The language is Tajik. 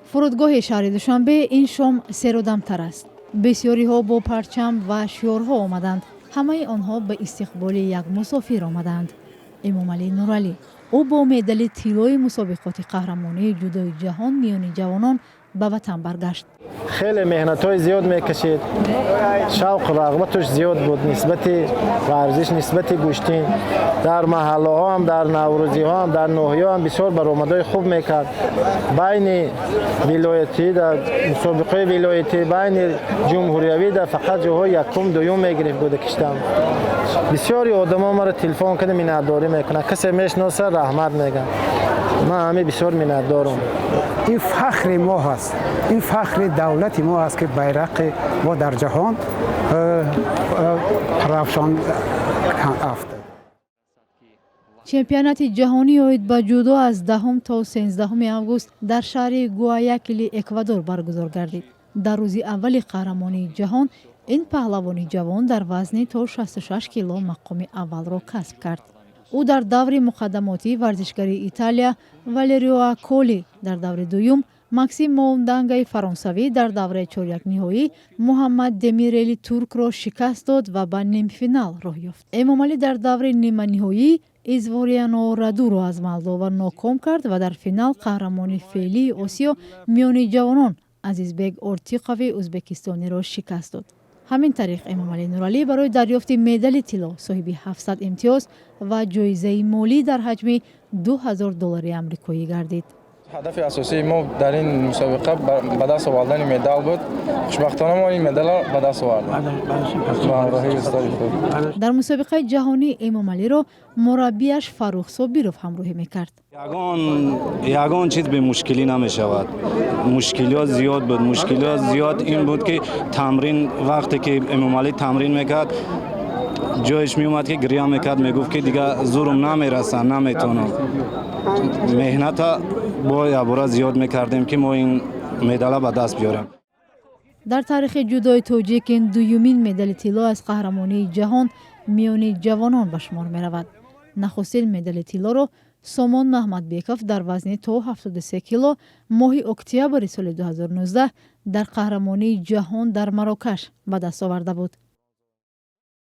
фурудгоҳи шаҳри душанбе ин шом серодамтар аст. бисёриҳо бо парчам ва шиорҳо омаданд. ҳамаи онҳо ба истиқболи як мусофир омаданд. эмомалӣ нуралӣ ӯ бо медали тиллои мусобиқоти қаҳрамонии ҷудои ҷаҳон миёни ҷавонон ба ватан баргашт. خیلی مهنت‌های زیاد میکشید. شوق و رغبتش زیاد بود نسبت ورزش نسبت گوشتین. در محله ها هم در نوروزی ها هم در نوحی ها هم بسیار برآمدهای خوب میکرد. بین ولایتی در مسابقه ولایتی بین جمهوریوی در فقط جاهای یکم دوم میگرفت بود کشتم. بسیاری آدما ما را تلفن کرده میانتداری میکنه. کسی میشناسه رحمت میگه. من همه بسیار میانتدارم. این فخر ما هست. این فخر دولت ما است که بیرق ما در جهان پرافشان افتاد. чемпионати ҷаҳонии оид ба ҷудо аз 10 то 13 август дар шаҳри гуаякили эквадор баргузор гардид. дар рӯзи аввали қаҳрамонии ҷаҳон ин паҳлавони ҷавон дар вазни то 66 кило мақоми аввалро касб кард. ӯ дар даври муқаддамоти варзишгари италия валерио аколи дар даври дуюм, максим моундангаи фаронсавӣ дар давраи чорякниҳоӣ муҳаммад демирели туркро шикаст дод ва ба нимфинал роҳ ёфт. эмомалӣ дар даври ниманиҳоӣ извориано радуро аз молдова ноком кард ва дар финал қаҳрамони феълии осиё миёни ҷавонон азизбек ортиқови ӯзбекистониро шикаст дод. ҳамин тариқ эмомалӣ нуралӣ барои дарёфти медали тилло соҳиби 700 имтиёз ва ҷоизаи молӣ дар ҳаҷми $2000 амрикоӣ гардид. ҳадафи асосии мо дар ин мусобиқа ба даст овардани медал буд. хушбахтона мо ин медалро ба даст овардем. дар мусобиқаи ҷаҳонӣ эмомалиро мураббияш фарух собиров ҳамроҳӣ мекард. ягон чиз бемушкилӣ намешавад. мушкилиёт зиёд буд. мушкилиёт зиёд ин буд ки тамрин вақте ки эмомалӣ тамрин мекард ҷояш меомад ки гирья мекард, мегуфт ки дига зурум намерасад, наметонам. меҳната бо ябора зиёд мекардем ки мо ин медала ба даст биёрем. дар тарихи ҷудои тоҷик ин дуюмин медали тилло аз қаҳрамонии ҷаҳон миёни ҷавонон ба шумор меравад. нахустин медали тиллоро сомон маҳмадбеков дар вазни то 73 кило моҳи октябри соли 2019 дар қаҳрамонии ҷаҳон дар Марокаш ба даст оварда буд.